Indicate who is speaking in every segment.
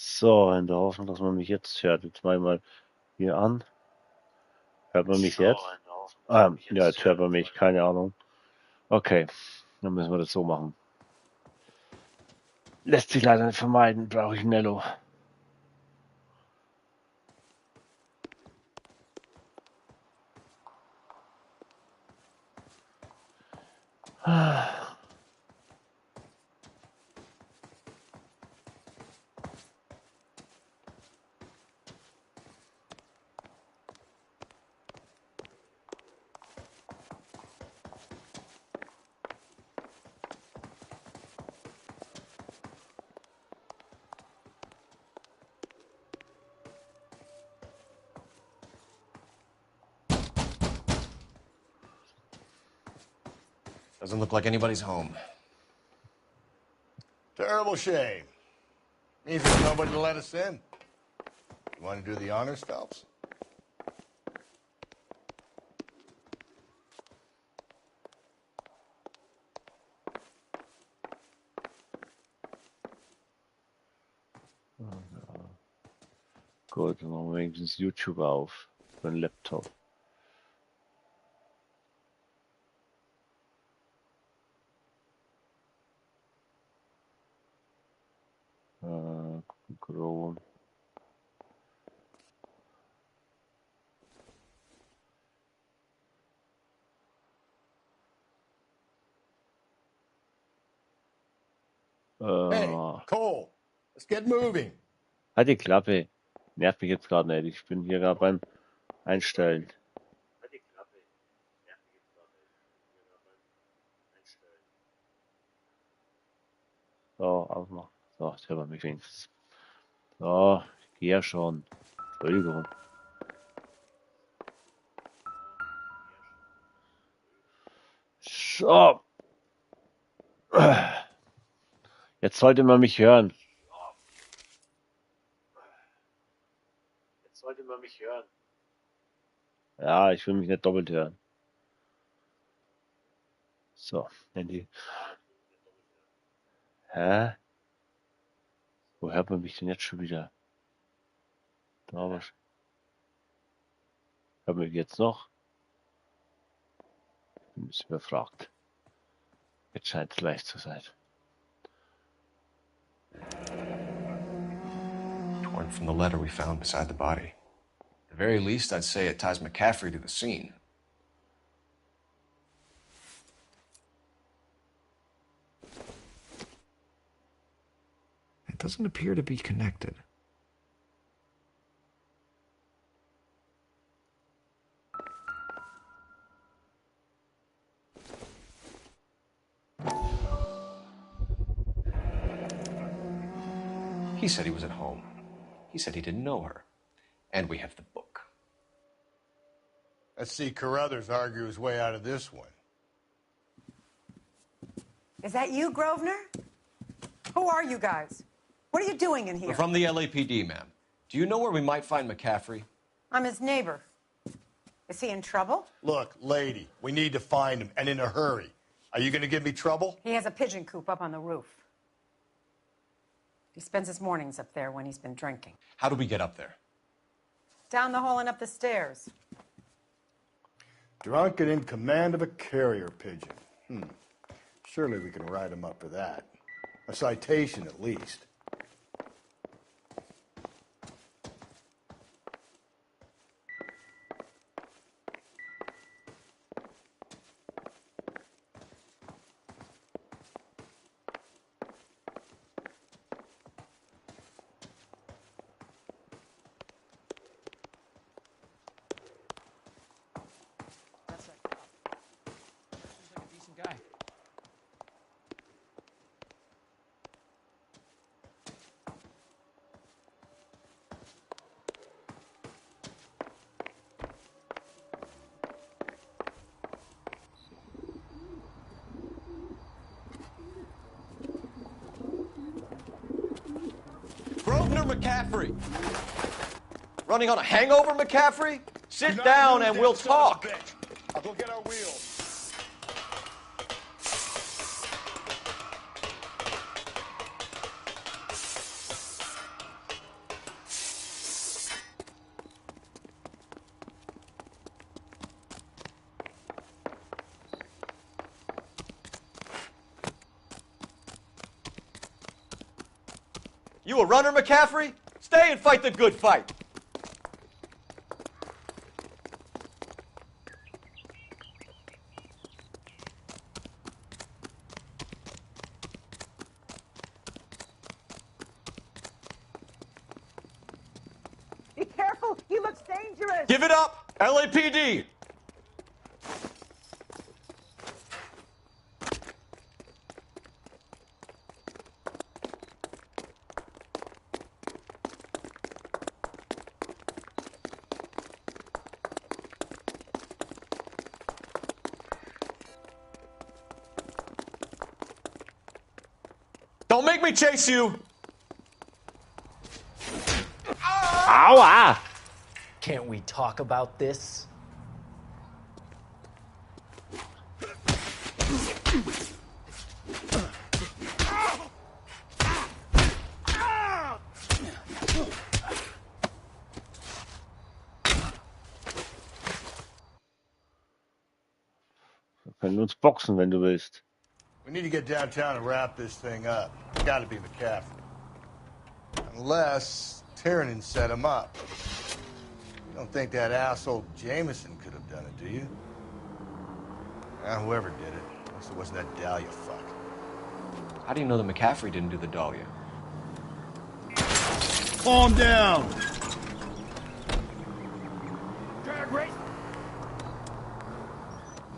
Speaker 1: So, in der Hoffnung, dass man mich jetzt hört. Jetzt mache ich mal hier an. Hört man mich jetzt? Ja, jetzt hört man mich. Keine Ahnung. Okay, dann müssen wir das so machen. Lässt sich leider nicht vermeiden. Brauche ich Nello.
Speaker 2: Doesn't look like anybody's home.
Speaker 3: Terrible shame. Means there's nobody to let us in. You want to do the honors, Phelps?
Speaker 1: Gut, dann machen wir wenigstens YouTube auf. Für den Laptop. Chrome.
Speaker 3: Hey, Cole, let's get moving.
Speaker 1: Halt die Klappe. Nervt mich jetzt gerade nicht. Ich bin hier gerade beim Einstellen. So, aufmachen. So, jetzt hört man mich wenigstens. So, ich gehe ja schon. Entschuldigung. So. Jetzt sollte man mich hören. Ja, ich will mich nicht doppelt hören. So, Handy. Hä? Wo hört man mich denn jetzt schon wieder? Da was. Hört man mich jetzt noch? Ich bin ein bisschen überfragt. Jetzt scheint es leicht zu sein.
Speaker 2: Torn from the letter we found beside the body. At the very least, I'd say it ties McCaffrey to the scene. It doesn't appear to be connected. He said he was at home. He said he didn't know her. And we have the book.
Speaker 3: Let's see Carruthers argue his way out of this one.
Speaker 4: Is that you, Grosvenor? Who are you guys? What are you doing in here?
Speaker 2: We're from the LAPD, ma'am. Do you know where we might find McCaffrey?
Speaker 4: I'm his neighbor. Is he in trouble?
Speaker 3: Look, lady, we need to find him, and in a hurry. Are you going to give me trouble?
Speaker 4: He has a pigeon coop up on the roof. He spends his mornings up there when he's been drinking.
Speaker 2: How do we get up there?
Speaker 4: Down the hall and up the stairs.
Speaker 3: Drunk and in command of a carrier pigeon. Surely we can write him up for that. A citation, at least.
Speaker 2: Grosvenor McCaffrey! Running on a hangover, McCaffrey? Sit down and we'll talk.
Speaker 3: I'll go get our wheels.
Speaker 2: You a runner, McCaffrey? Stay and fight the good fight.
Speaker 4: Be careful. He looks dangerous.
Speaker 2: Give it up, LAPD. Don't make me chase you.
Speaker 1: Aua!
Speaker 5: Can't we talk about this?
Speaker 1: Wir können uns boxen, wenn du willst.
Speaker 3: We need to get downtown and wrap this thing up. It's got to be McCaffrey. Unless Tiernan set him up. You don't think that asshole Jameson could have done it, do you? Whoever did it. Unless it wasn't that Dahlia fuck.
Speaker 2: How do you know that McCaffrey didn't do the Dahlia?
Speaker 3: Calm down!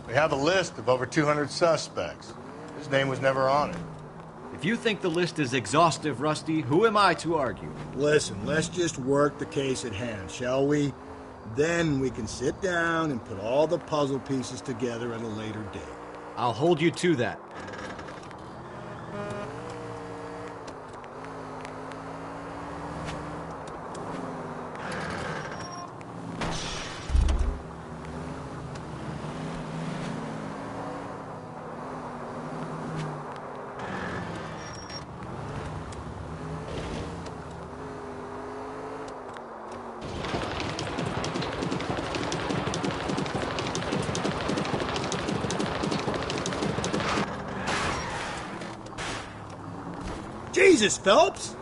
Speaker 3: We have a list of over 200 suspects. His name was never on it.
Speaker 6: If you think the list is exhaustive, Rusty, who am I to argue?
Speaker 3: Listen, let's just work the case at hand, shall we? Then we can sit down and put all the puzzle pieces together at a later date.
Speaker 6: I'll hold you to that.
Speaker 3: Jesus, Phelps!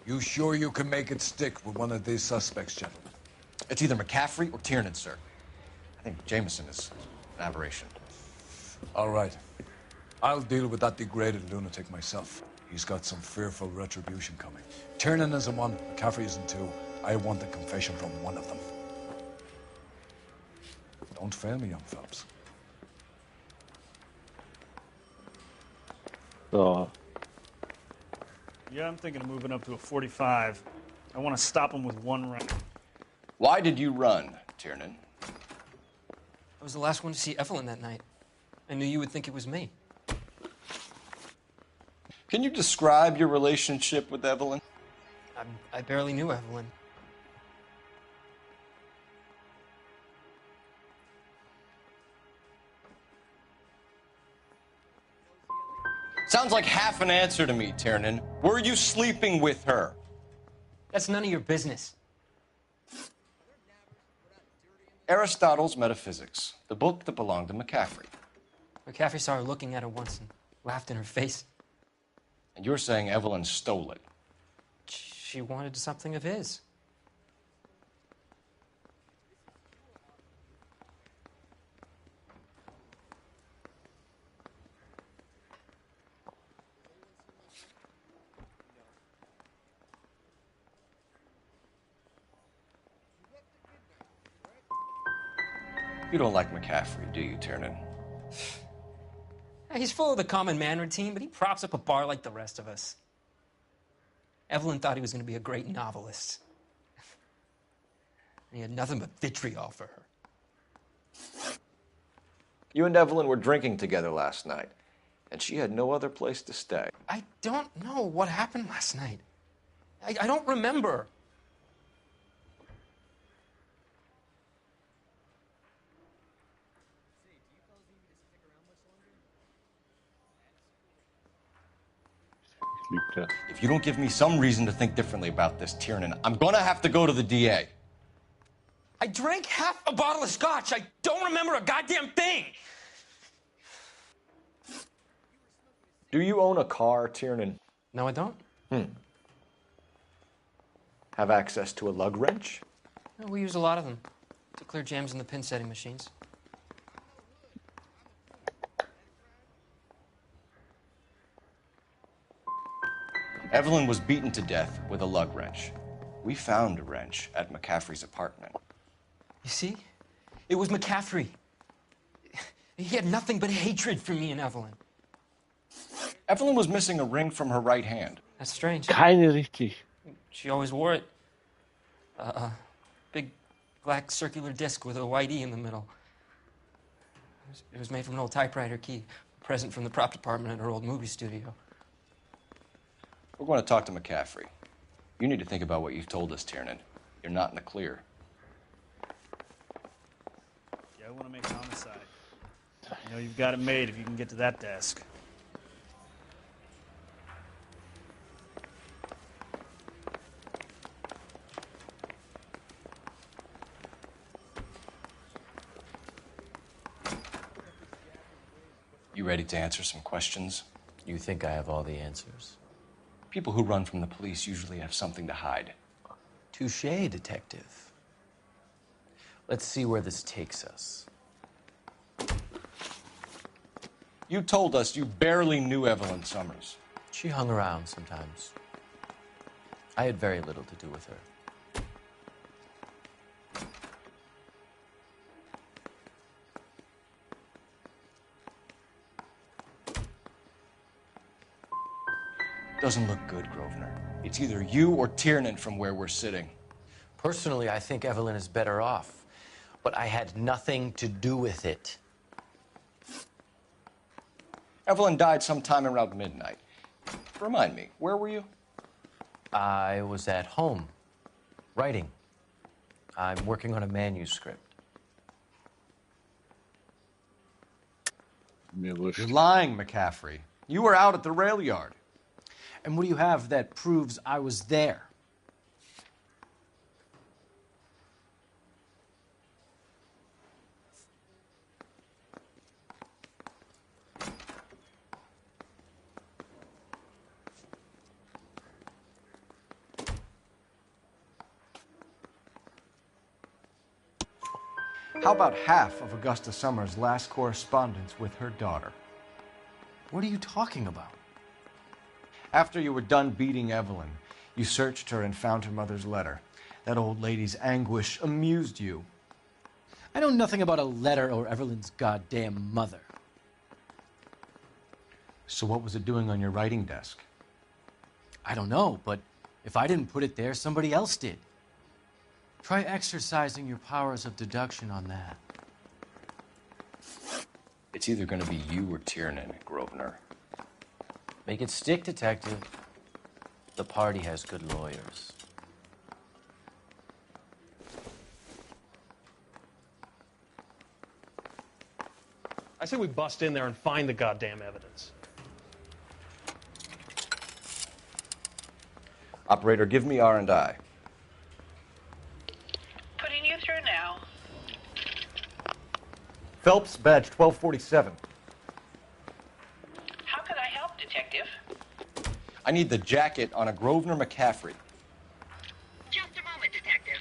Speaker 7: You sure you can make it stick with one of these suspects, gentlemen?
Speaker 2: It's either McCaffrey or Tiernan, sir. I think Jameson is an aberration.
Speaker 7: All right. I'll deal with that degraded lunatic myself. He's got some fearful retribution coming. Tiernan isn't one, McCaffrey isn't two. I want a confession from one of them. Don't fail me, young Phelps.
Speaker 1: So,
Speaker 8: Yeah, I'm thinking of moving up to a 45. I want to stop him with one round.
Speaker 2: Why did you run, Tiernan?
Speaker 9: I was the last one to see Evelyn that night. I knew you would think it was me.
Speaker 2: Can you describe your relationship with Evelyn?
Speaker 9: I barely knew Evelyn.
Speaker 2: Sounds like half an answer to me, Tiernan. Were you sleeping with her?
Speaker 9: That's none of your business.
Speaker 2: Aristotle's Metaphysics, the book that belonged to McCaffrey.
Speaker 9: McCaffrey saw her looking at her once and laughed in her face.
Speaker 2: And you're saying Evelyn stole it.
Speaker 9: She wanted something of his.
Speaker 2: You don't like McCaffrey, do you, Tiernan?
Speaker 9: He's full of the common man routine, but he props up a bar like the rest of us. Evelyn thought he was going to be a great novelist. And he had nothing but vitriol for her.
Speaker 2: You and Evelyn were drinking together last night, and she had no other place to stay.
Speaker 9: I don't know what happened last night. I don't remember.
Speaker 1: Lügt er.
Speaker 2: If you don't give me some reason to think differently about this, Tiernan, I'm gonna have to go to the DA.
Speaker 9: I drank half a bottle of scotch. I don't remember a goddamn thing.
Speaker 2: Do you own a car, Tiernan?
Speaker 9: No, I don't.
Speaker 2: Have access to a lug wrench?
Speaker 9: No, we use a lot of them to clear jams in the pin setting machines.
Speaker 2: Evelyn was beaten to death with a lug wrench. We found a wrench at McCaffrey's apartment.
Speaker 9: You see? It was McCaffrey. He had nothing but hatred for me and Evelyn.
Speaker 2: Evelyn was missing a ring from her right hand.
Speaker 9: That's strange.
Speaker 1: Keine richtig.
Speaker 9: She always wore it. Big black circular disc with a white E in the middle. It was made from an old typewriter key, a present from the prop department at her old movie studio.
Speaker 2: We're going to talk to McCaffrey. You need to think about what you've told us, Tiernan. You're not in the clear.
Speaker 8: Yeah, I want to make homicide. You know you've got it made if you can get to that desk.
Speaker 2: You ready to answer some questions?
Speaker 5: You think I have all the answers?
Speaker 2: People who run from the police usually have something to hide.
Speaker 5: Touché, detective. Let's see where this takes us.
Speaker 2: You told us you barely knew Evelyn Summers.
Speaker 5: She hung around sometimes. I had very little to do with her.
Speaker 2: Doesn't look good, Grosvenor. It's either you or Tiernan from where we're sitting.
Speaker 5: Personally, I think Evelyn is better off, but I had nothing to do with it.
Speaker 2: Evelyn died sometime around midnight. Remind me, where were you?
Speaker 5: I was at home, writing. I'm working on a manuscript.
Speaker 1: Mir wurscht.
Speaker 6: You're lying, McCaffrey. You were out at the rail yard.
Speaker 10: And what do you have that proves I was there?
Speaker 6: How about half of Augusta Summers' last correspondence with her daughter?
Speaker 10: What are you talking about?
Speaker 6: After you were done beating Evelyn, you searched her and found her mother's letter. That old lady's anguish amused you.
Speaker 10: I know nothing about a letter or Evelyn's goddamn mother.
Speaker 6: So what was it doing on your writing desk?
Speaker 10: I don't know, but if I didn't put it there, somebody else did. Try exercising your powers of deduction on that.
Speaker 2: It's either going to be you or Tiernan, Grosvenor.
Speaker 5: Make it stick, detective. The party has good lawyers.
Speaker 11: I say we bust in there and find the goddamn evidence.
Speaker 2: Operator, give me R&I.
Speaker 12: Putting you through now.
Speaker 6: Phelps, badge 1247.
Speaker 12: How could I help, Detective?
Speaker 2: I need the jacket on a Grosvenor McCaffrey.
Speaker 12: Just a moment, Detective.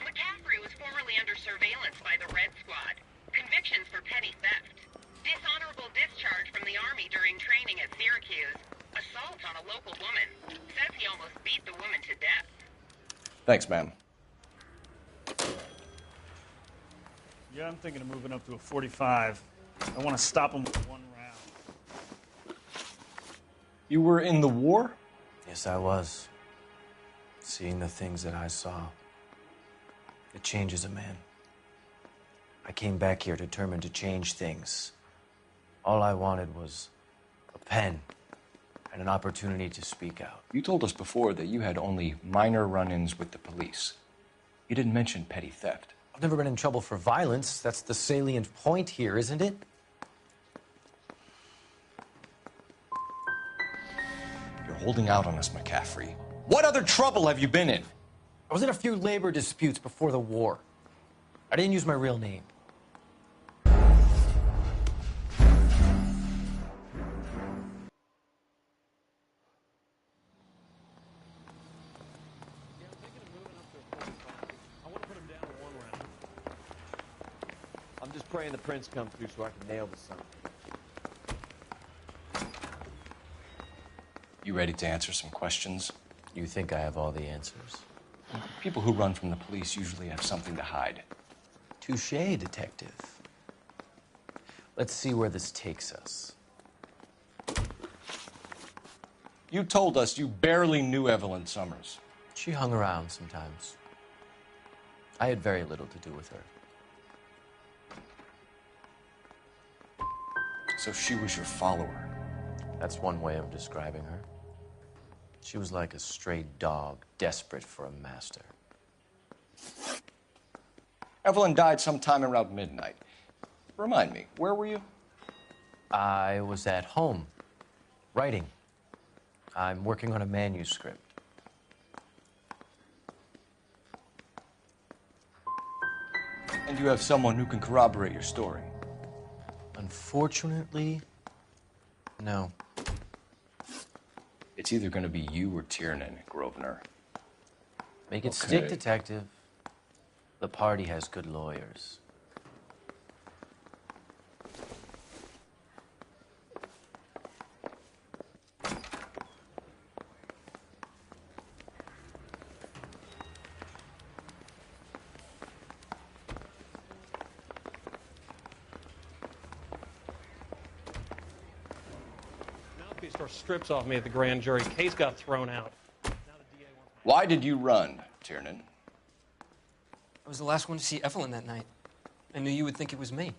Speaker 12: McCaffrey was formerly under surveillance by the Red Squad. Convictions for petty theft. Dishonorable discharge from the Army during training at Syracuse. Assault on a local woman. Says he almost beat the woman to death.
Speaker 2: Thanks, ma'am.
Speaker 8: Yeah, I'm thinking of moving up to a 45. I want to stop him with one round.
Speaker 2: You were in the war?
Speaker 5: Yes, I was. Seeing the things that I saw. It changes a man. I came back here determined to change things. All I wanted was a pen and an opportunity to speak out.
Speaker 2: You told us before that you had only minor run-ins with the police. You didn't mention petty theft.
Speaker 5: I've never been in trouble for violence. That's the salient point here, isn't it?
Speaker 2: Your
Speaker 6: holding out on us, McCaffrey. What other trouble have you been in?
Speaker 10: I was in a few labor disputes before the war. I didn't use my real name.
Speaker 2: I'm just praying the prince comes through so I can nail this son.
Speaker 6: You ready to answer some questions?
Speaker 5: You think I have all the answers?
Speaker 6: People who run from the police usually have something to hide.
Speaker 5: Touché, detective. Let's see where this takes us.
Speaker 6: You told us you barely knew Evelyn Summers.
Speaker 5: She hung around sometimes. I had very little to do with her.
Speaker 6: So she was your follower.
Speaker 5: That's one way of describing her. She was like a stray dog, desperate for a master.
Speaker 6: Evelyn died sometime around midnight. Remind me, where were you?
Speaker 5: I was at home, writing. I'm working on a manuscript.
Speaker 6: And you have someone who can corroborate your story?
Speaker 5: Unfortunately, no.
Speaker 6: It's either going to be you or Tiernan, Grosvenor.
Speaker 5: Make it stick, detective. The party has good lawyers.
Speaker 11: Mouthpiece tore strips off me at the grand jury. Case got thrown out.
Speaker 6: Why did you run, Tiernan?
Speaker 9: I was the last one to see Evelyn that night. I knew you would think it was me.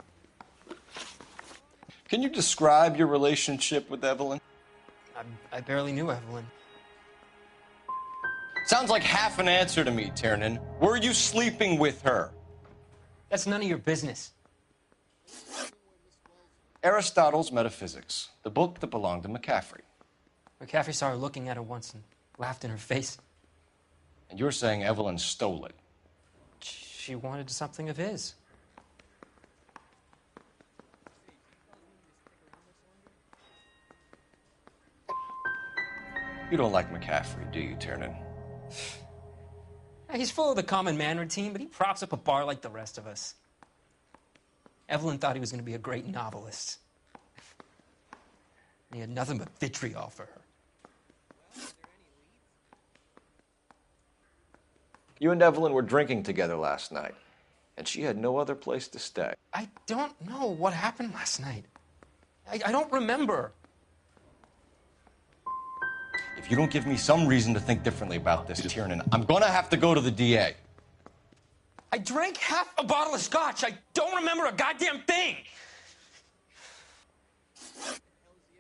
Speaker 6: Can you describe your relationship with Evelyn?
Speaker 9: I barely knew Evelyn.
Speaker 6: Sounds like half an answer to me, Tiernan. Were you sleeping with her?
Speaker 9: That's none of your business.
Speaker 6: Aristotle's Metaphysics, the book that belonged to McCaffrey.
Speaker 9: McCaffrey saw her looking at her once and laughed in her face.
Speaker 6: And you're saying Evelyn stole it?
Speaker 9: She wanted something of his.
Speaker 6: You don't like McCaffrey, do you, Tiernan?
Speaker 9: He's full of the common man routine, but he props up a bar like the rest of us. Evelyn thought he was going to be a great novelist. He had nothing but vitriol for her.
Speaker 6: You and Evelyn were drinking together last night, and she had no other place to stay.
Speaker 9: I don't know what happened last night. I don't remember.
Speaker 6: If you don't give me some reason to think differently about this, Tiernan, I'm gonna have to go to the DA.
Speaker 9: I drank half a bottle of scotch. I don't remember a goddamn thing.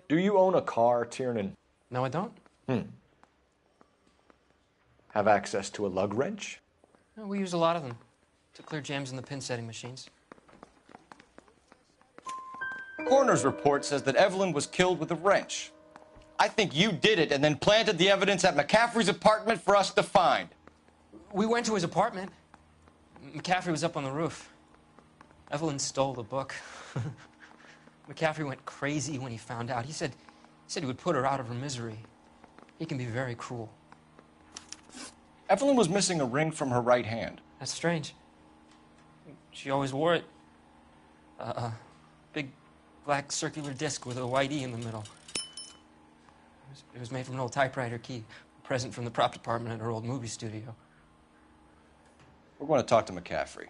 Speaker 6: Do you own a car, Tiernan?
Speaker 9: No, I don't.
Speaker 6: Have access to a lug wrench?
Speaker 9: No, we use a lot of them to clear jams in the pin setting machines.
Speaker 6: Coroner's report says that Evelyn was killed with a wrench. I think you did it and then planted the evidence at McCaffrey's apartment for us to find.
Speaker 9: We went to his apartment. McCaffrey was up on the roof. Evelyn stole the book. McCaffrey went crazy when he found out. He said he would put her out of her misery. He can be very cruel.
Speaker 6: Evelyn was missing a ring from her right hand.
Speaker 9: That's strange. She always wore it. Big black circular disc with a white E in the middle. It was made from an old typewriter key, a present from the prop department at her old movie studio.
Speaker 6: We're going to talk to McCaffrey.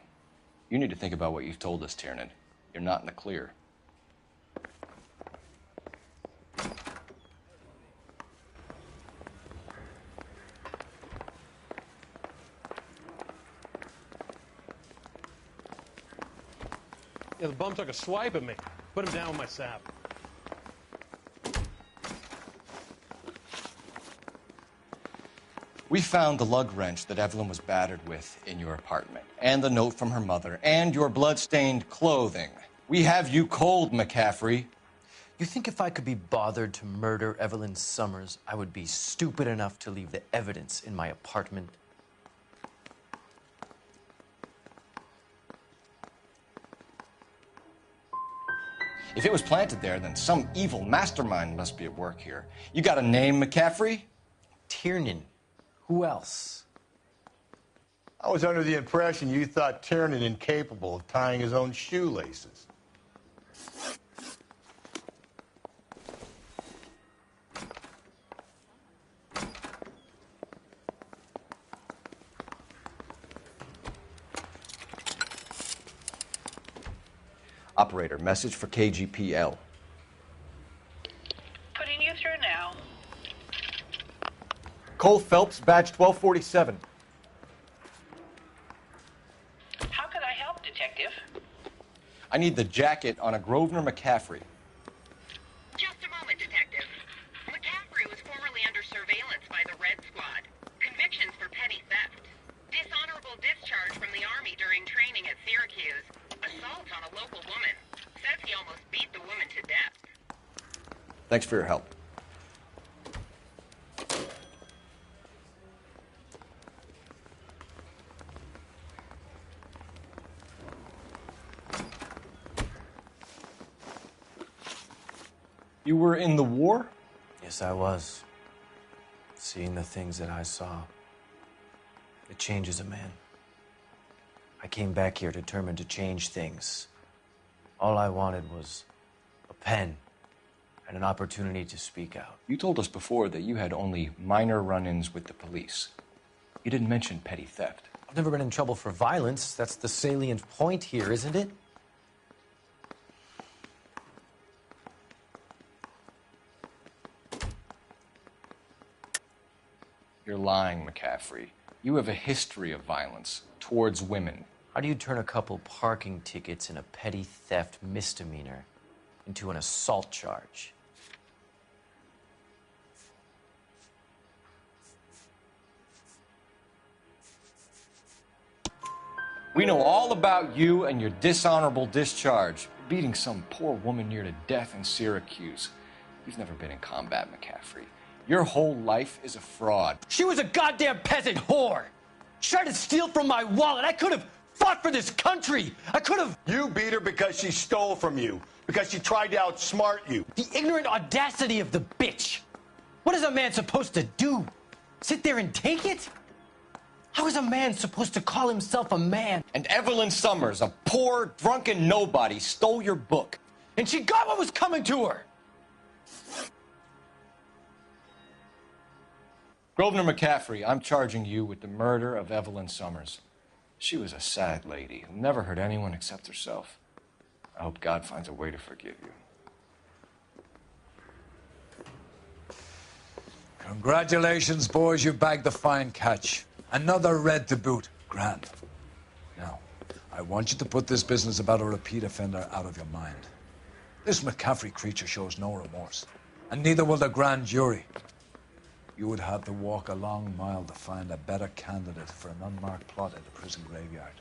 Speaker 6: You need to think about what you've told us, Tiernan. You're not in the clear.
Speaker 11: Yeah, the bum took a swipe at me. Put him down with my sap.
Speaker 6: We found the lug wrench that Evelyn was battered with in your apartment, and the note from her mother, and your blood-stained clothing. We have you cold, McCaffrey.
Speaker 5: You think if I could be bothered to murder Evelyn Summers, I would be stupid enough to leave the evidence in my apartment?
Speaker 6: If it was planted there, then some evil mastermind must be at work here. You got a name, McCaffrey?
Speaker 5: Tiernan. Who else?
Speaker 13: I was under the impression you thought Tiernan incapable of tying his own shoelaces.
Speaker 6: Operator, message for KGPL.
Speaker 12: Putting you through now.
Speaker 2: Cole Phelps, badge 1247.
Speaker 12: How could I help, Detective?
Speaker 6: I need the jacket on a Grosvenor McCaffrey.
Speaker 12: Just a moment, Detective. McCaffrey was formerly under surveillance by the Red Squad. Convictions for petty theft. Dishonorable discharge from the Army during training at Syracuse. Assault on a local woman. Says he almost beat the woman to death.
Speaker 6: Thanks for your help. You were in the war?
Speaker 5: Yes, I was. Seeing the things that I saw, it changes a man. I came back here determined to change things. All I wanted was a pen and an opportunity to speak out.
Speaker 6: You told us before that you had only minor run-ins with the police. You didn't mention petty theft.
Speaker 5: I've never been in trouble for violence. That's the salient point here, isn't it?
Speaker 6: You're lying, McCaffrey. You have a history of violence towards women.
Speaker 5: How do you turn a couple parking tickets and a petty theft misdemeanor into an assault charge?
Speaker 6: We know all about you and your dishonorable discharge. Beating some poor woman near to death in Syracuse. You've never been in combat, McCaffrey. Your whole life is a fraud.
Speaker 10: She was a goddamn peasant whore. She tried to steal from my wallet. I could have fought for this country. I could have.
Speaker 13: You beat her because she stole from you, because she tried to outsmart you.
Speaker 10: The ignorant audacity of the bitch. What is a man supposed to do? Sit there and take it? How is a man supposed to call himself a man?
Speaker 6: And Evelyn Summers, a poor, drunken nobody, stole your book.
Speaker 10: And she got what was coming to her.
Speaker 6: Grosvenor McCaffrey, I'm charging you with the murder of Evelyn Summers. She was a sad lady who never hurt anyone except herself. I hope God finds a way to forgive you.
Speaker 7: Congratulations, boys. You bagged the fine catch. Another red to boot. Grand. Now, I want you to put this business about a repeat offender out of your mind. This McCaffrey creature shows no remorse, and neither will the grand jury. You would have to walk a long mile to find a better candidate for an unmarked plot at the prison graveyard.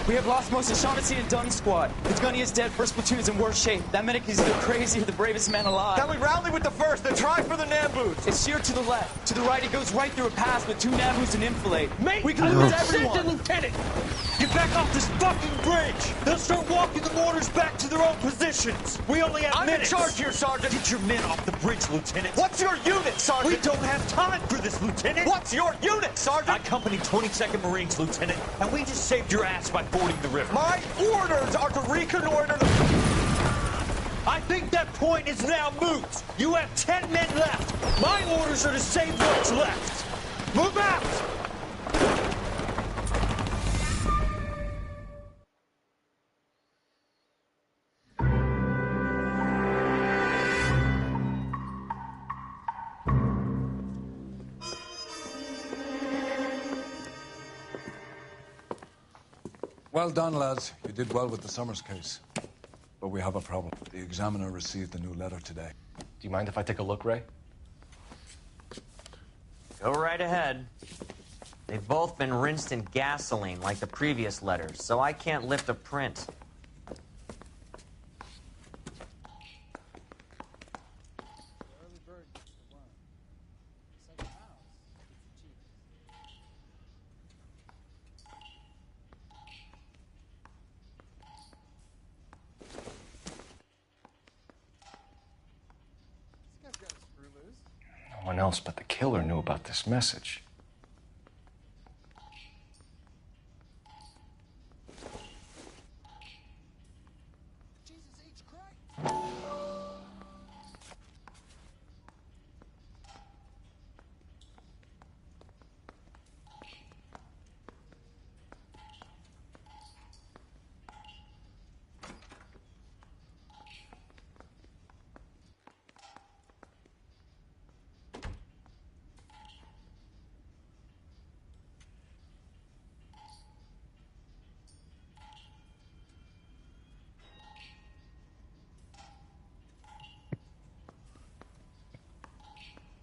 Speaker 14: We have lost most of Shaughnessy and Dunn's squad. The gunny is dead. First platoon is in worse shape. That medic is either crazy or the bravest man alive.
Speaker 2: Can we rally with the first and try for the Nambus?
Speaker 14: It's sheer to the left. To the right, it goes right through a pass with 2 Nambus and enfilade. Mate, we can lose everyone.
Speaker 15: Lieutenant! Get back off this fucking bridge! They'll start walking the mortars back to their own positions. We only have minutes.
Speaker 2: I'm in charge here, Sergeant.
Speaker 15: Get your men off the bridge, Lieutenant.
Speaker 2: What's your unit, Sergeant?
Speaker 15: We don't have time for this, Lieutenant.
Speaker 2: What's your unit, Sergeant?
Speaker 15: I company 22nd Marines, Lieutenant, and we just saved your ass by fording the river.
Speaker 2: My orders are to reconnoiter the...
Speaker 15: I think that point is now moot. You have 10 men left. My orders are to save what's left. Move out!
Speaker 7: Well done, lads. You did well with the Summers case. But we have a problem. The examiner received a new letter today.
Speaker 6: Do you mind if I take a look, Ray?
Speaker 16: Go right ahead. They've both been rinsed in gasoline like the previous letters, so I can't lift a print.
Speaker 6: No one else but the killer knew about this message.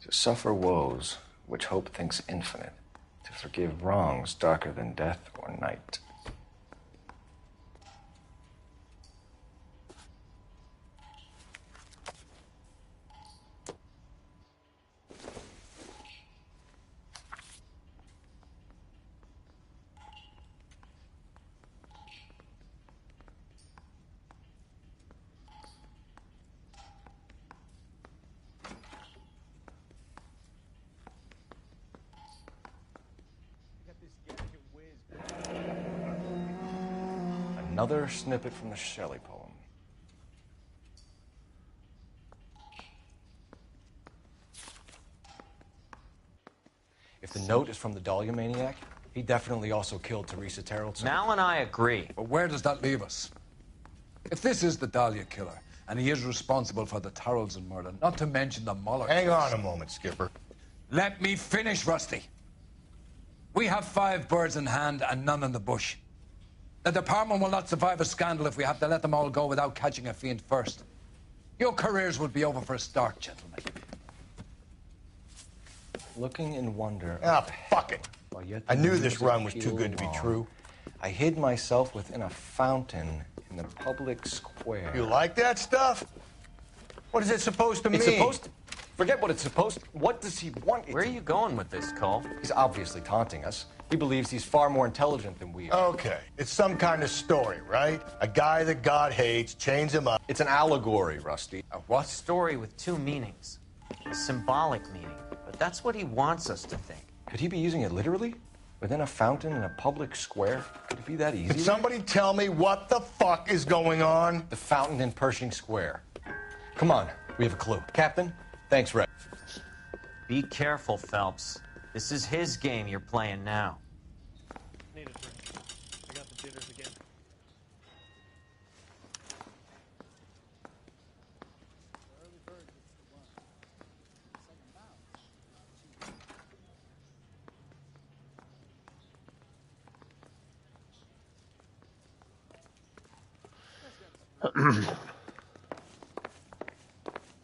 Speaker 6: To suffer woes which hope thinks infinite, to forgive wrongs darker than death or night. Another snippet from the Shelley poem. If the note is from the Dahlia maniac, he definitely also killed Teresa Terrellson.
Speaker 16: Mal and I agree.
Speaker 7: But where does that leave us? If this is the Dahlia killer, and he is responsible for the Tarrelson murder, not to mention the Muller
Speaker 13: Hang
Speaker 7: case.
Speaker 13: on a moment, Skipper.
Speaker 7: Let me finish, Rusty. We have 5 birds in hand and none in the bush. The department will not survive a scandal if we have to let them all go without catching a fiend first. Your careers will be over for a start, gentlemen.
Speaker 6: Looking in wonder.
Speaker 13: Ah, fuck it. I knew this run was too
Speaker 6: Peel
Speaker 13: good to be
Speaker 6: along,
Speaker 13: true.
Speaker 6: I hid myself within a fountain in the public square.
Speaker 13: You like that stuff? What is it supposed to mean?
Speaker 6: It's supposed to... Forget what it's supposed to... What does he want?
Speaker 16: Where are you going with this, Cole?
Speaker 6: He's obviously taunting us. He believes he's far more intelligent than we are.
Speaker 13: Okay, it's some kind of story, right? A guy that God hates, chains him up.
Speaker 6: It's an allegory, Rusty.
Speaker 16: A what? Story with 2 meanings. A symbolic meaning. But that's what he wants us to think.
Speaker 6: Could he be using it literally? Within a fountain in a public square? Could it be that easy?
Speaker 13: Could somebody tell me what the fuck is going on?
Speaker 6: The fountain in Pershing Square. Come on, we have a clue. Captain, thanks, Red.
Speaker 16: Be careful, Phelps. This is his game you're playing now.
Speaker 11: Need a drink. I got the jitters again.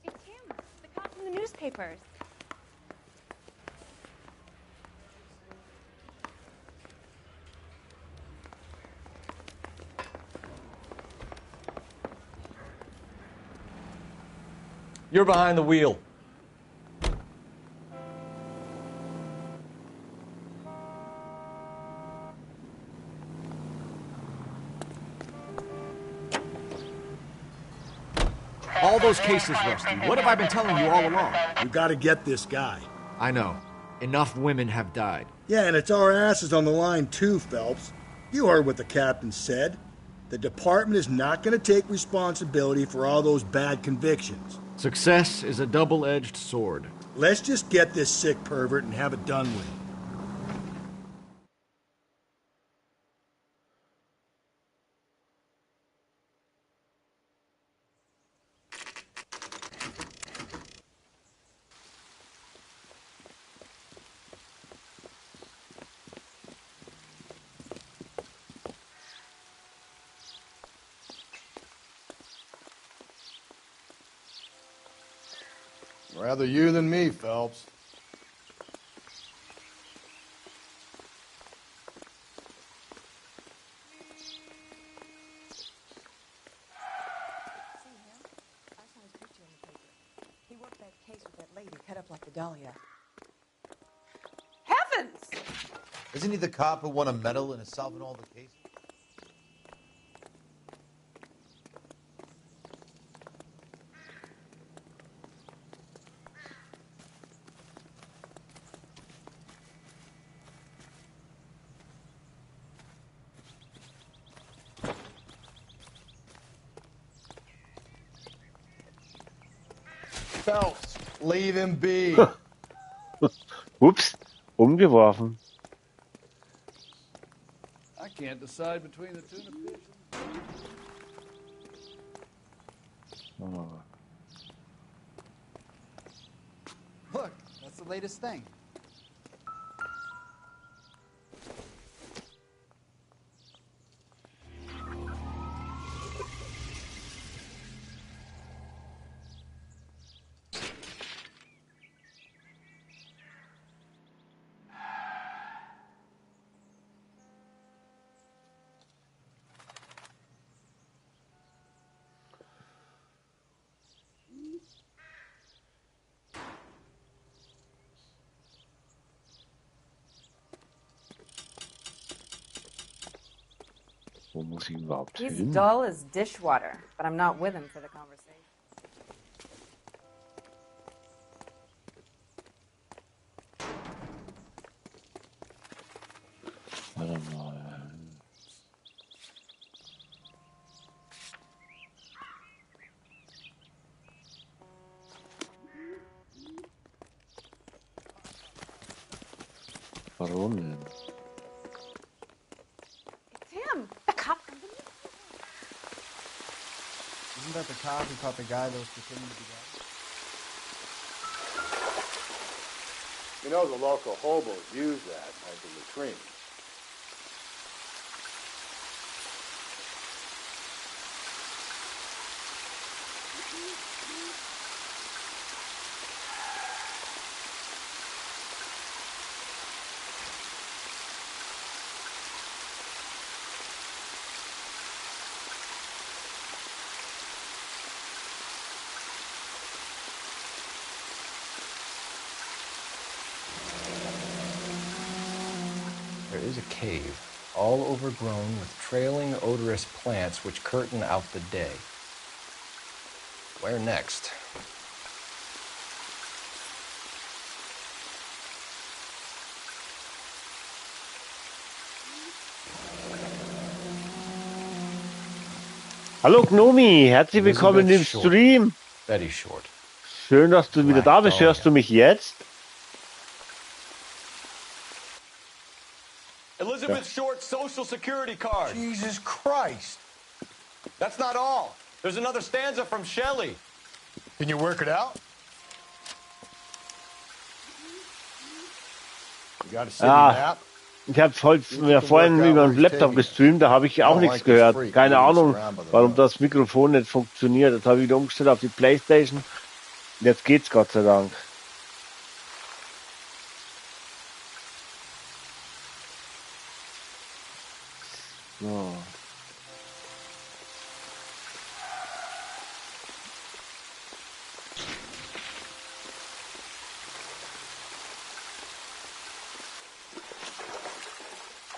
Speaker 17: It's him, the cop from the newspapers.
Speaker 6: You're behind the wheel.
Speaker 2: All those cases, Rusty. What have I been telling you all along?
Speaker 3: We gotta get this guy.
Speaker 2: I know. Enough women have died.
Speaker 3: Yeah, and it's our asses on the line too, Phelps. You heard what the captain said. The department is not gonna take responsibility for all those bad convictions.
Speaker 2: Success is a double-edged sword.
Speaker 3: Let's just get this sick pervert and have it done with.
Speaker 13: Rather you than me, Phelps.
Speaker 4: He worked that case with that lady cut up like the Dahlia. Heavens!
Speaker 18: Isn't he the cop who won a medal and is solving all the cases?
Speaker 13: Phelps, leave him be.
Speaker 1: Ups, umgeworfen.
Speaker 19: I can't decide between the tuna fish and
Speaker 1: Oh.
Speaker 20: Look, that's the latest thing.
Speaker 1: Wo muss ich überhaupt
Speaker 21: He's
Speaker 1: hin?
Speaker 21: dull as dishwater, but I'm not with him for the conversation.
Speaker 1: Warte mal. Warum denn?
Speaker 4: Tim, the cop from the
Speaker 20: Isn't that the cop who caught the guy that was pretending to be dead?
Speaker 13: You know the local hobos use that as a latrine.
Speaker 6: There is a cave, all overgrown with trailing, odorous plants which curtain out the day. Where next?
Speaker 1: Hallo Gnomi, herzlich willkommen im
Speaker 6: Short.
Speaker 1: Stream.
Speaker 6: Betty Short.
Speaker 1: Schön, dass du wieder da bist.
Speaker 6: Dahlia.
Speaker 1: Hörst du mich jetzt?
Speaker 2: Elizabeth Short's social security card.
Speaker 13: Jesus Christ.
Speaker 2: That's not all. There's another stanza from Shelley.
Speaker 13: Can you work it out? You got a city map?
Speaker 1: Ich habe vorhin über den Laptop gestreamt, da habe ich auch nichts gehört. Keine Ahnung, warum das Mikrofon nicht funktioniert. Das habe ich wieder umgestellt auf die Playstation. Jetzt geht's Gott sei Dank. So.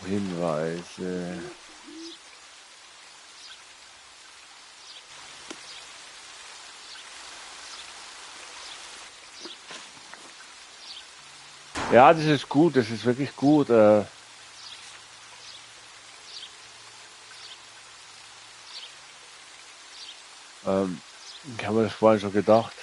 Speaker 1: Hinweise. Ja, das ist gut, das ist wirklich gut. Ich habe mir das vorhin schon gedacht.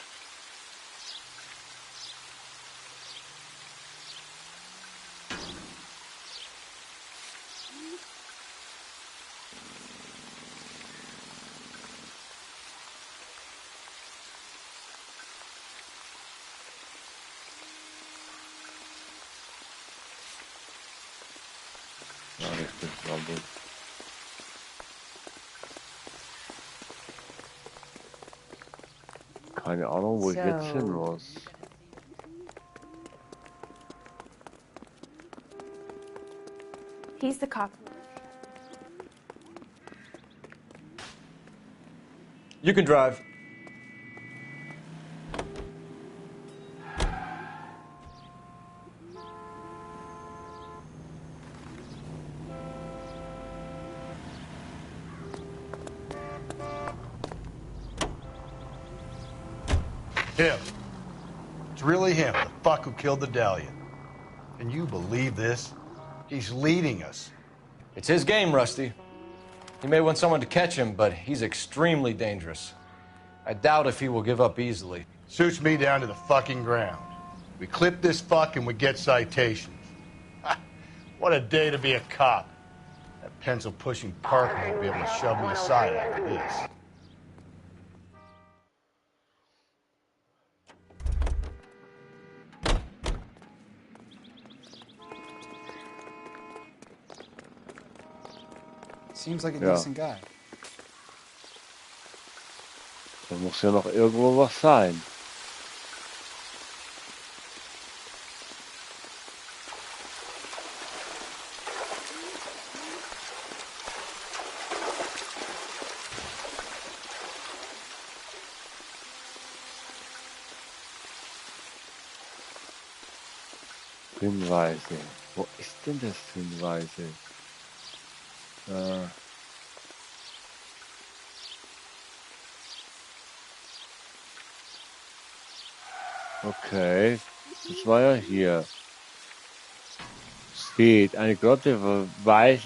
Speaker 1: Ja, richtig, Rambo. Keine Ahnung, wo ich jetzt hin
Speaker 21: So-
Speaker 1: muss.
Speaker 17: He's the cop.
Speaker 2: You can drive.
Speaker 13: Him. It's really him, the fuck who killed the Dalian. Can you believe this? He's leading us.
Speaker 6: It's his game, Rusty. He may want someone to catch him, but he's extremely dangerous. I doubt if he will give up easily.
Speaker 13: Suits me down to the fucking ground. We clip this fuck and we get citations. Ha, what a day to be a cop. That pencil-pushing Parker won't be able to shove me aside after this.
Speaker 20: Seems like a
Speaker 1: Ja.
Speaker 20: decent guy.
Speaker 1: Da muss ja noch irgendwo was sein. Hinweise. Wo ist denn das Hinweise? Okay, das war ja hier. Steht, eine Grotte weiß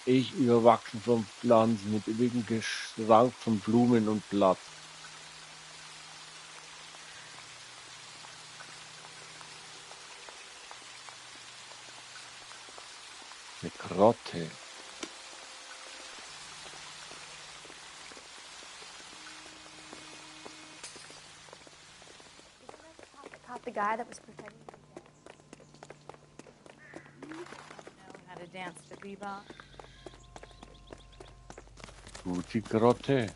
Speaker 1: ich überwachsen von Pflanzen mit üppigem Gestank von Blumen und Blatt. Eine Grotte.
Speaker 17: Caught the guy that was pretending to
Speaker 21: Know how to dance the bebop?
Speaker 1: Gute Grotte.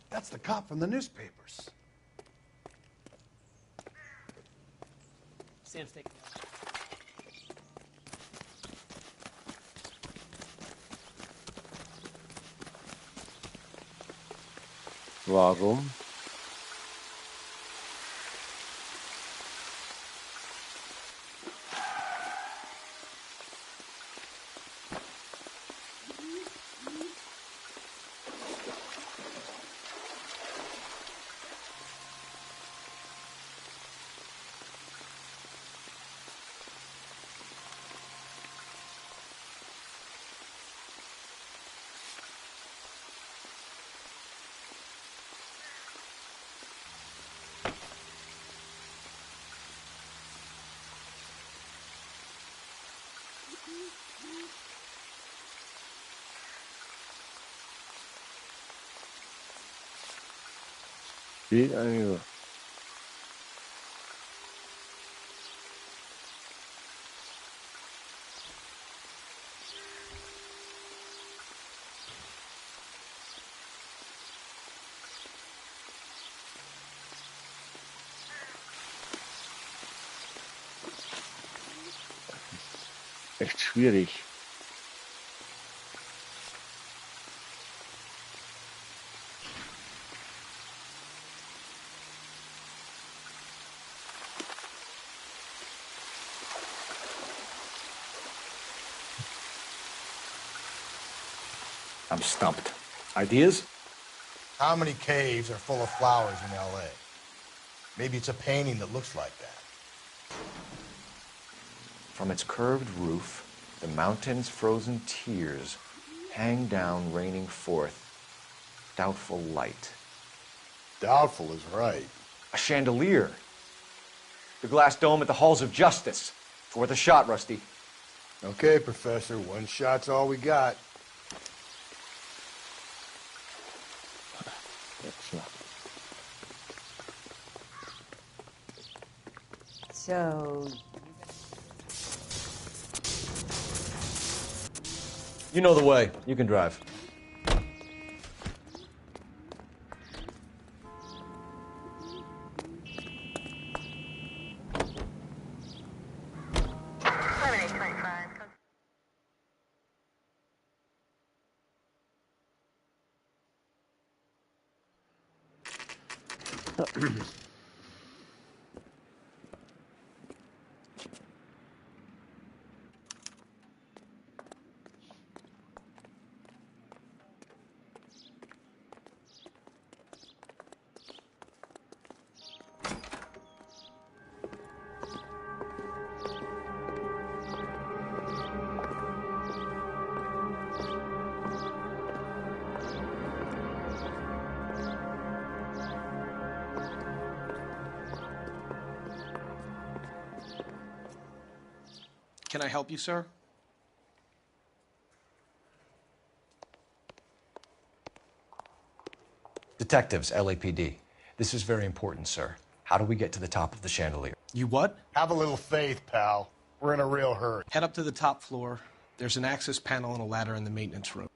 Speaker 19: That's the cop from the newspapers.
Speaker 10: Sam's taking
Speaker 1: Warum? Steht eine. Echt schwierig.
Speaker 6: I'm stumped. Ideas?
Speaker 13: How many caves are full of flowers in L.A.? Maybe it's a painting that looks like that.
Speaker 6: From its curved roof, the mountain's frozen tears hang down, raining forth doubtful light.
Speaker 13: Doubtful is right.
Speaker 6: A chandelier. The glass dome at the halls of justice. It's worth a shot, Rusty.
Speaker 13: Okay, Professor, one shot's all we got.
Speaker 21: So,
Speaker 2: You know the way. You can drive.
Speaker 11: Can I help you, sir?
Speaker 6: Detectives, LAPD. This is very important, sir. How do we get to the top of the chandelier?
Speaker 11: You what?
Speaker 13: Have a little faith, pal. We're in a real hurry.
Speaker 11: Head up to the top floor. There's an access panel and a ladder in the maintenance room.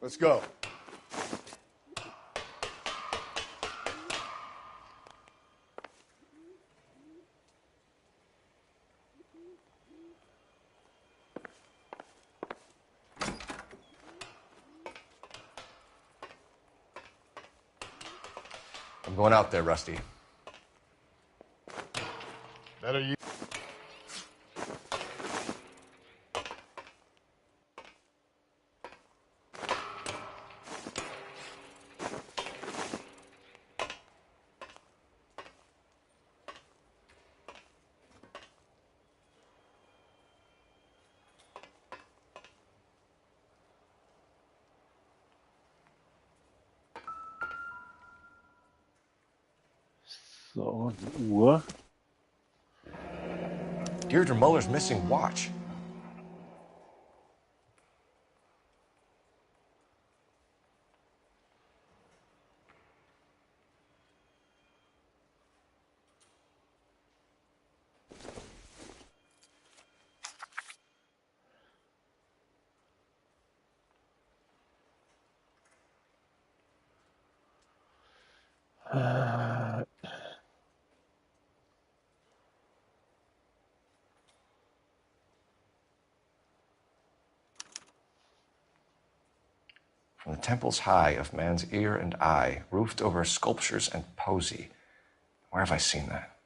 Speaker 13: Let's go.
Speaker 6: I'm going out there, Rusty.
Speaker 13: Better you.
Speaker 1: So, Uhr.
Speaker 6: Deirdre Muller's missing watch. From the temples high of man's ear and eye, roofed over sculptures and poesy. Where have I seen that?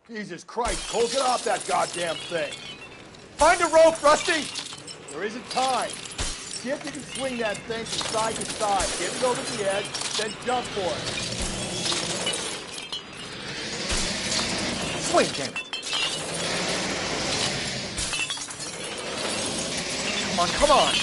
Speaker 13: Jesus Christ, Cole, get off that goddamn thing.
Speaker 2: Find a rope, Rusty!
Speaker 13: There isn't time. See if you can swing that thing from side to side. Get it over the edge, then jump for it.
Speaker 2: Swing, damn it. Come on, come on.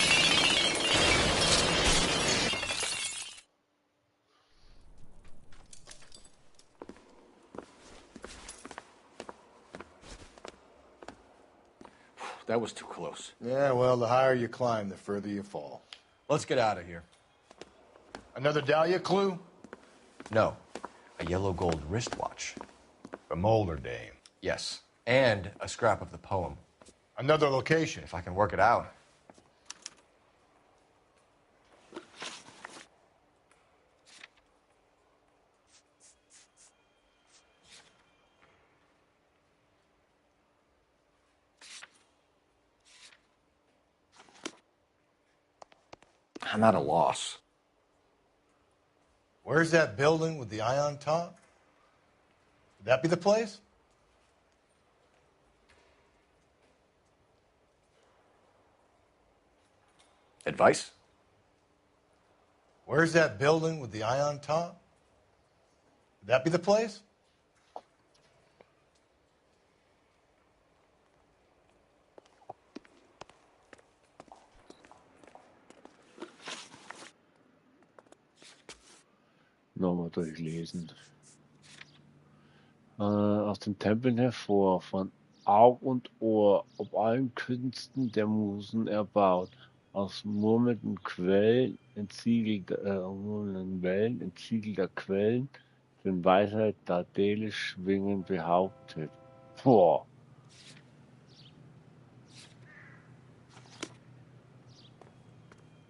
Speaker 2: That was too close.
Speaker 13: Yeah, well, the higher you climb, the further you fall.
Speaker 6: Let's get out of here.
Speaker 13: Another Dahlia clue?
Speaker 6: No. A yellow gold wristwatch.
Speaker 13: From older dame.
Speaker 6: Yes. And a scrap of the poem.
Speaker 13: Another location.
Speaker 6: If I can work it out. I'm at a loss.
Speaker 13: Where's that building with the eye on top? Would that be the place?
Speaker 6: Advice?
Speaker 13: Where's that building with the eye on top? Would that be the place?
Speaker 1: Nochmal durchlesen. Aus den Tempeln hervor, von Aug und Ohr, ob allen Künsten der Musen erbaut, aus murmelnden Quellen, entziegelter Quellen, den Weisheit Dardele schwingen behauptet. Boah.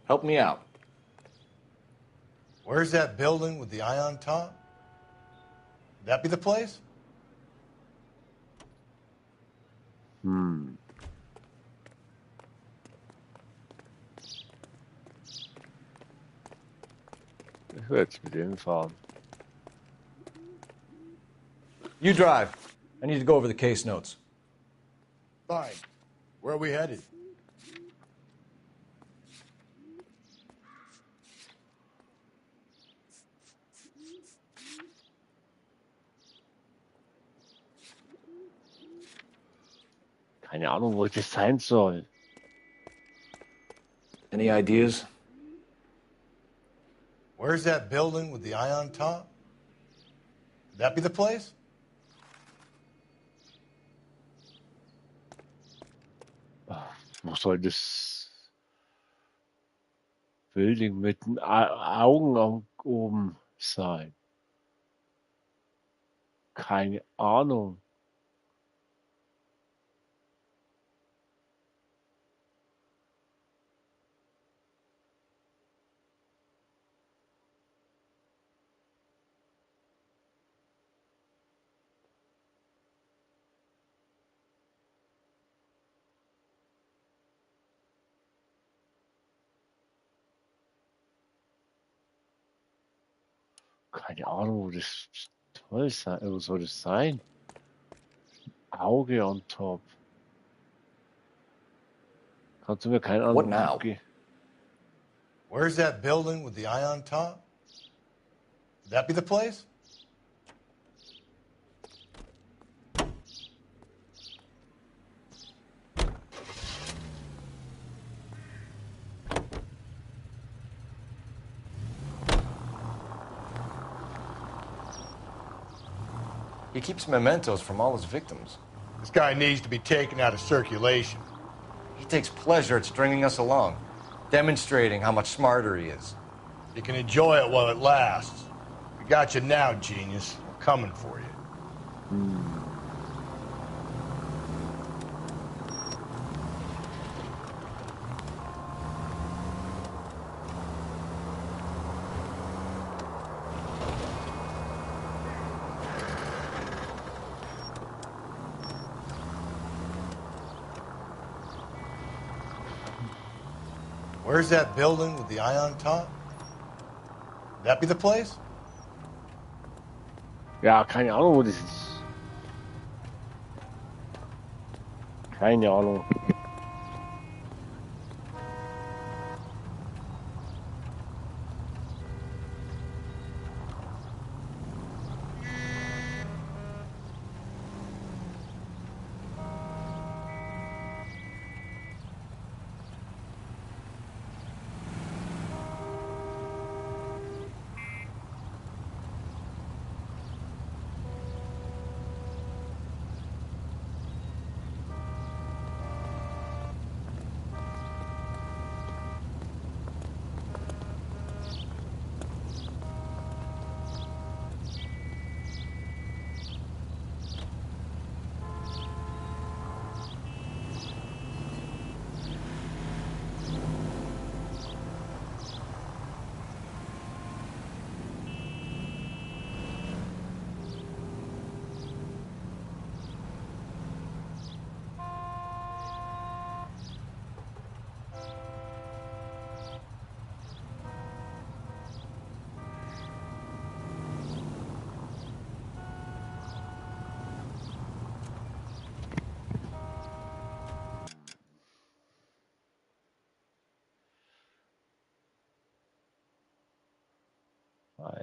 Speaker 6: Help me out.
Speaker 13: Where's that building with the eye on top? Would that be the place?
Speaker 1: Ich werde jetzt mit denen fahren.
Speaker 6: You drive. I need to go over the case notes.
Speaker 13: Fine. Where are we headed?
Speaker 1: Keine Ahnung, wo das sein soll.
Speaker 6: Any ideas?
Speaker 13: Where's that building with the eye on top? Would that be the place?
Speaker 1: Wo soll das Building mit den Augen oben sein? Keine Ahnung. Keine Ahnung, wo soll das sein? Auge on top. Kannst du mir keine Ahnung
Speaker 6: What now?
Speaker 1: geben?
Speaker 13: Where's that building with the eye on top? Would that be the place?
Speaker 6: He keeps mementos from all his victims.
Speaker 13: This guy needs to be taken out of circulation.
Speaker 6: He takes pleasure at stringing us along, demonstrating how much smarter he is.
Speaker 13: You can enjoy it while it lasts. We got you now, genius. We're coming for you. Where's that building with the eye on top? Would that be the place?
Speaker 1: Ja, keine Ahnung, wo das ist. Keine Ahnung.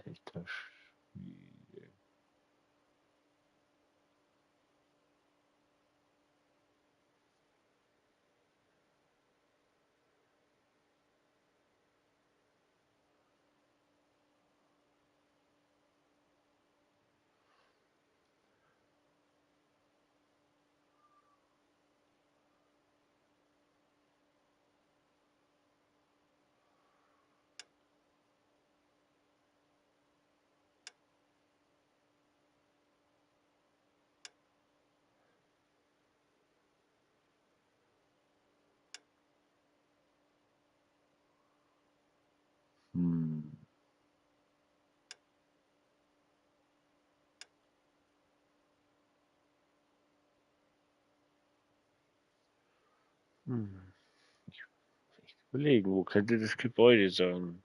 Speaker 1: Alter Schwede. Ich muss echt überlegen, wo könnte das Gebäude sein?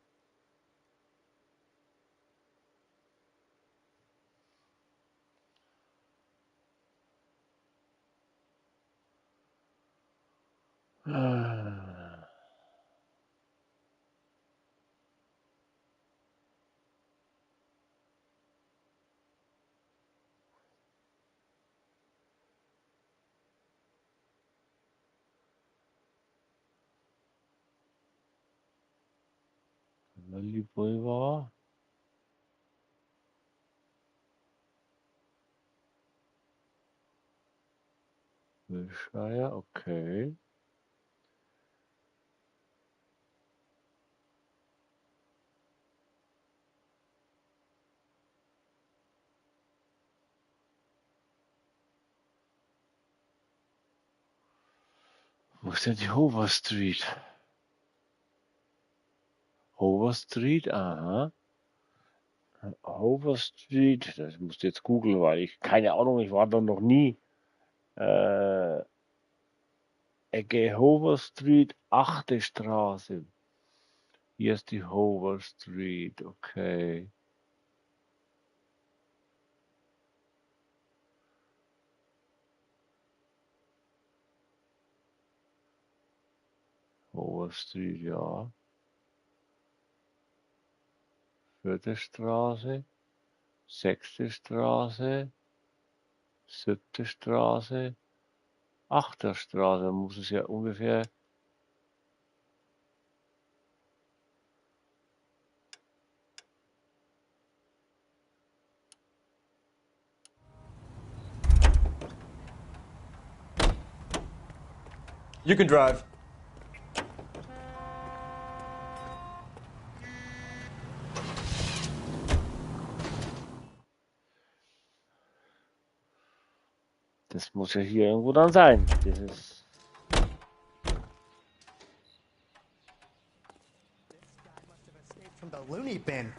Speaker 1: Valley Boulevard. Wilshire, okay. Wo ist denn die Hoover Street? Hoover Street, aha. Hoover Street, das musst du jetzt googeln, weil ich keine Ahnung, ich war da noch nie. Ecke Hoover Street, 8. Straße. Hier ist die Hoover Street, okay. Hoover Street, ja. 4. Straße, 6. Straße, 7. Straße, 8. Straße, muss es ja ungefähr.
Speaker 2: You can drive.
Speaker 1: Das muss ja hier irgendwo dann sein. Das ist.
Speaker 10: From the loony bin.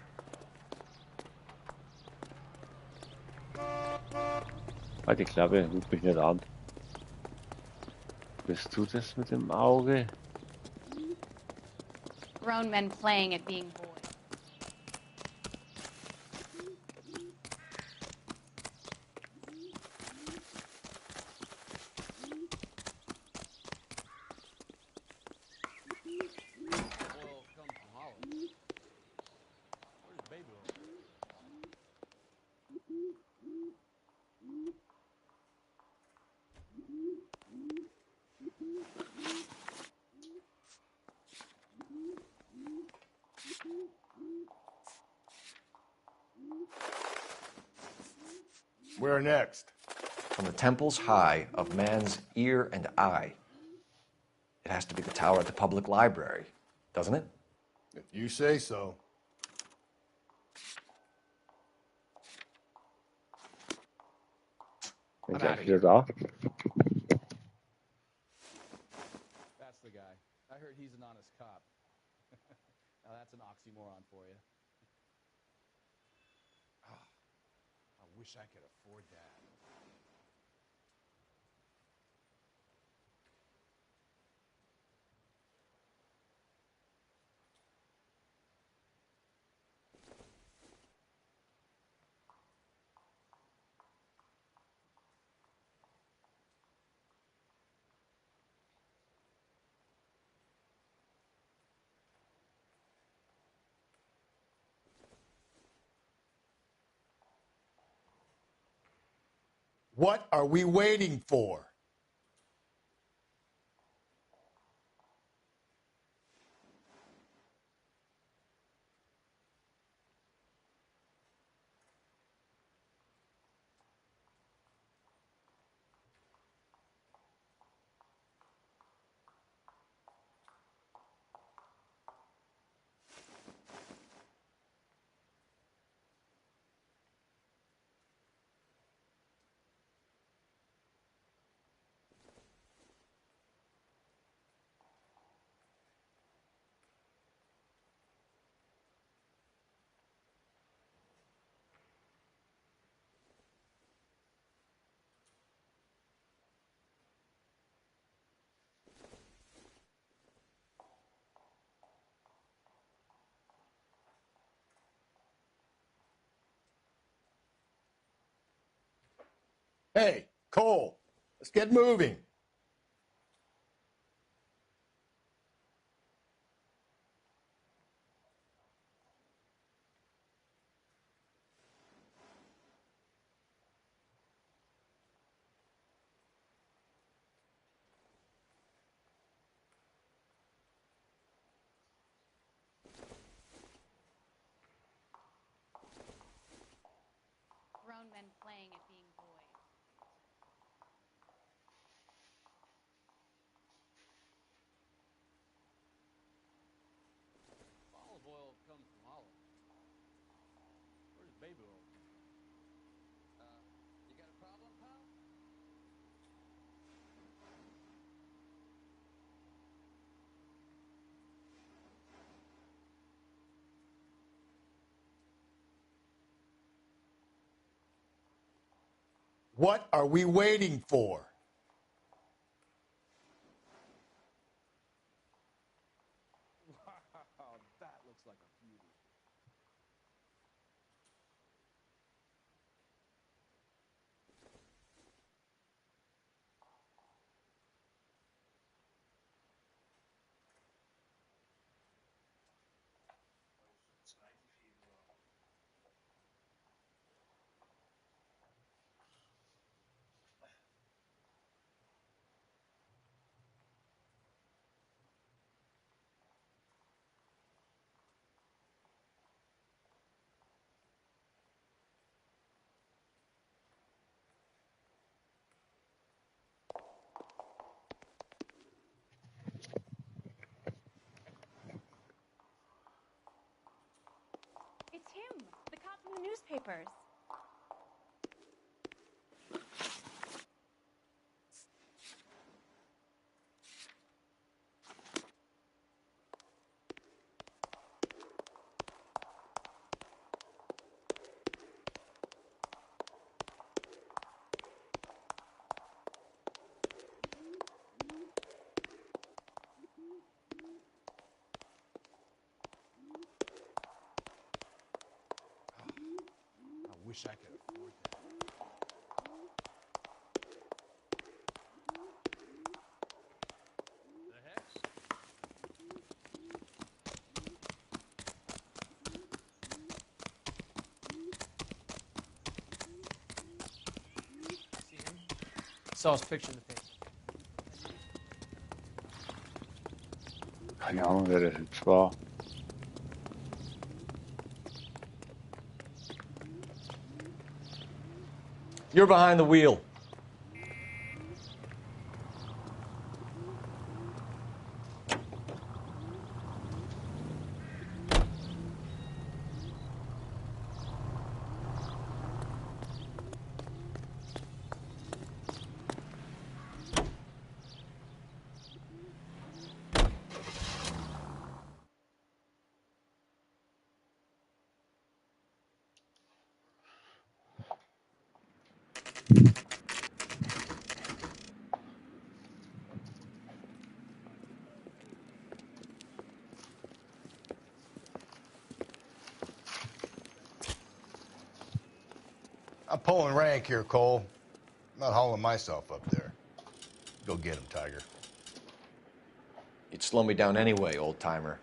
Speaker 1: Halt die Klappe, ruf mich nicht an. Bist du das mit dem Auge?
Speaker 8: Grown men playing at being boys.
Speaker 13: Where next?
Speaker 2: From the temples high of man's ear and eye. It has to be the tower at the public library, doesn't it?
Speaker 13: If you say so.
Speaker 1: Bin gleich wieder da.
Speaker 19: That's the guy. I heard he's an honest cop. Now that's an oxymoron for you.
Speaker 13: I wish I could afford that. What are we waiting for? Hey, Cole, let's get moving.
Speaker 8: Grown men playing at being boys.
Speaker 19: Olive oil comes from olives. Where's baby oil? You got a problem, pal?
Speaker 13: What are we waiting for?
Speaker 19: Wow, that looks like a beauty.
Speaker 17: It's him, the cop from the newspapers.
Speaker 19: I wish I could afford that. The heck?
Speaker 10: See him? Saw his picture in the paper.
Speaker 1: Keine Ahnung, wer das jetzt war.
Speaker 6: You're behind the wheel.
Speaker 13: I'm pulling rank here, Cole. I'm not hauling myself up there. Go get him, Tiger.
Speaker 6: You'd slow me down anyway, old timer.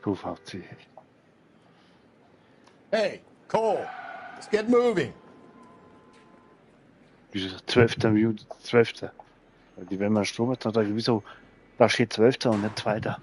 Speaker 1: QVC.
Speaker 13: Hey, Cole, let's get moving.
Speaker 1: Wieso 12. Juli, 12. Die, wenn man Strom hat, dann wieso, da steht 12. und nicht 2.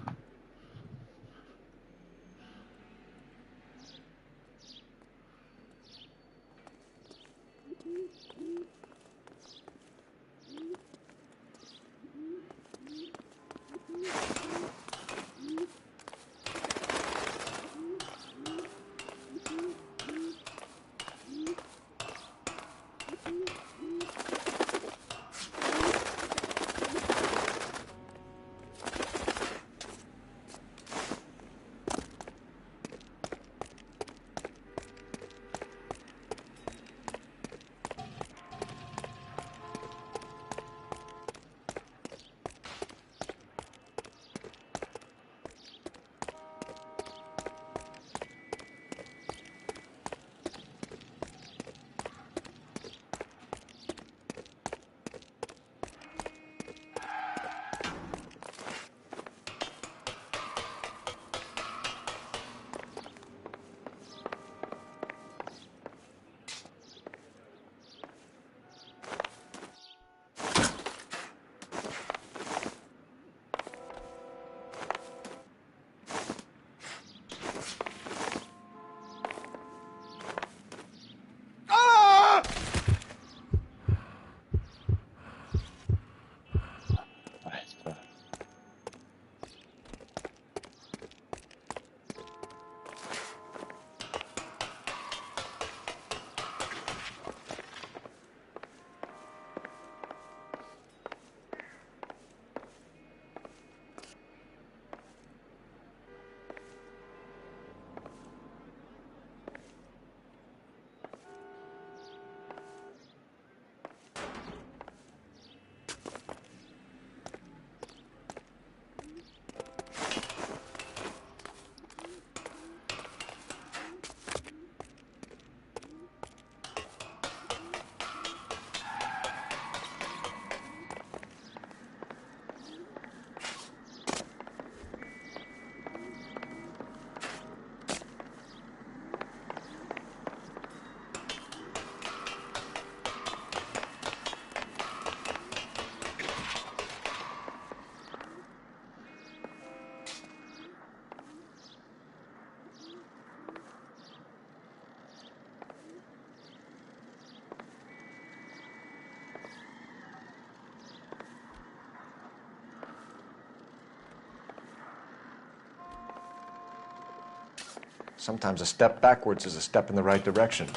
Speaker 2: Sometimes a step backwards is a step in the right direction.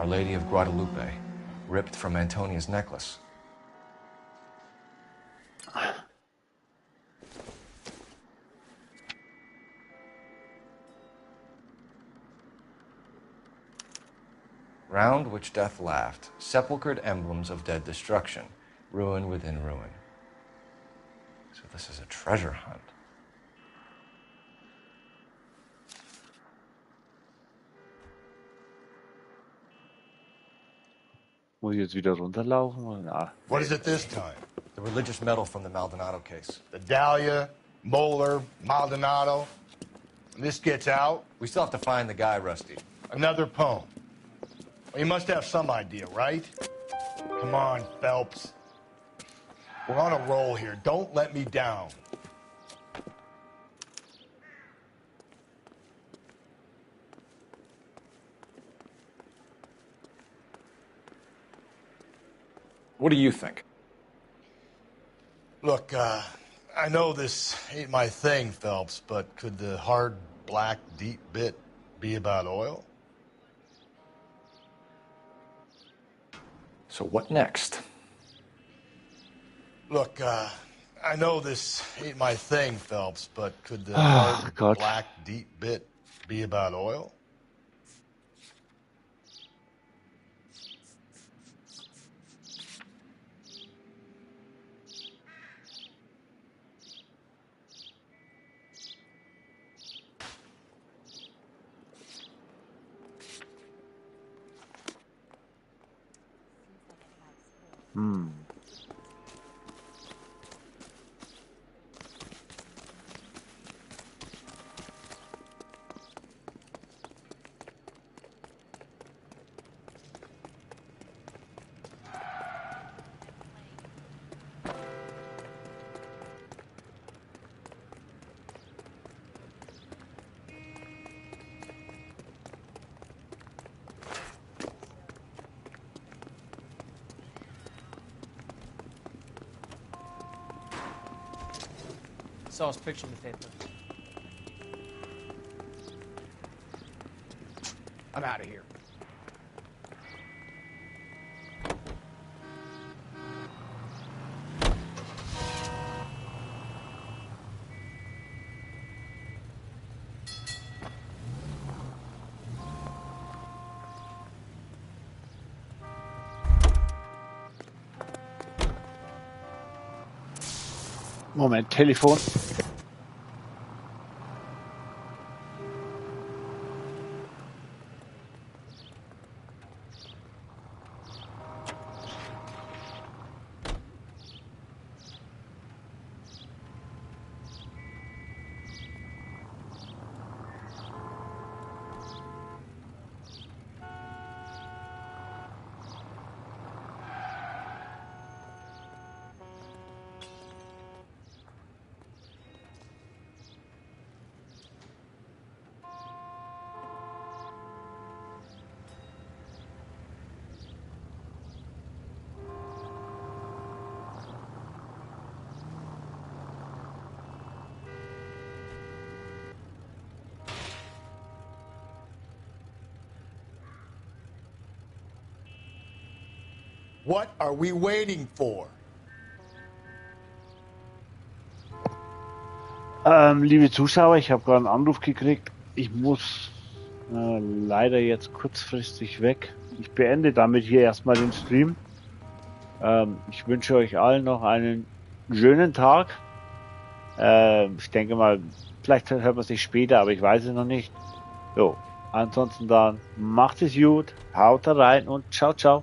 Speaker 2: Our Lady of Guadalupe, ripped from Antonia's necklace. Round which death laughed, sepulchred emblems of dead destruction, ruin within ruin. So this is a treasure hunt.
Speaker 1: Muss ich jetzt wieder runterlaufen? Oder? Na.
Speaker 13: What is it this time?
Speaker 2: The religious medal from the Maldonado case.
Speaker 13: The Dahlia, Moeller, Maldonado. When this gets out...
Speaker 2: We still have to find the guy, Rusty.
Speaker 13: Another poem. Well, you must have some idea, right? Come on, Phelps. We're on a roll here. Don't let me down.
Speaker 6: What do you think?
Speaker 13: Look, I know this ain't my thing, Phelps, but could the hard, black, deep bit be about oil?
Speaker 6: So what next?
Speaker 13: Look, I know this ain't my thing, Phelps, but could the hard, black, deep bit be about oil?
Speaker 10: Saw his picture in the paper.
Speaker 11: I'm out of here.
Speaker 1: Moment, Telefon.
Speaker 13: What are we waiting for?
Speaker 1: Liebe Zuschauer, ich habe gerade einen Anruf gekriegt. Ich muss leider jetzt kurzfristig weg. Ich beende damit hier erstmal den Stream. Ich wünsche euch allen noch einen schönen Tag. Ich denke mal, vielleicht hört man sich später, aber ich weiß es noch nicht. So, ansonsten dann macht es gut, haut rein und ciao, ciao.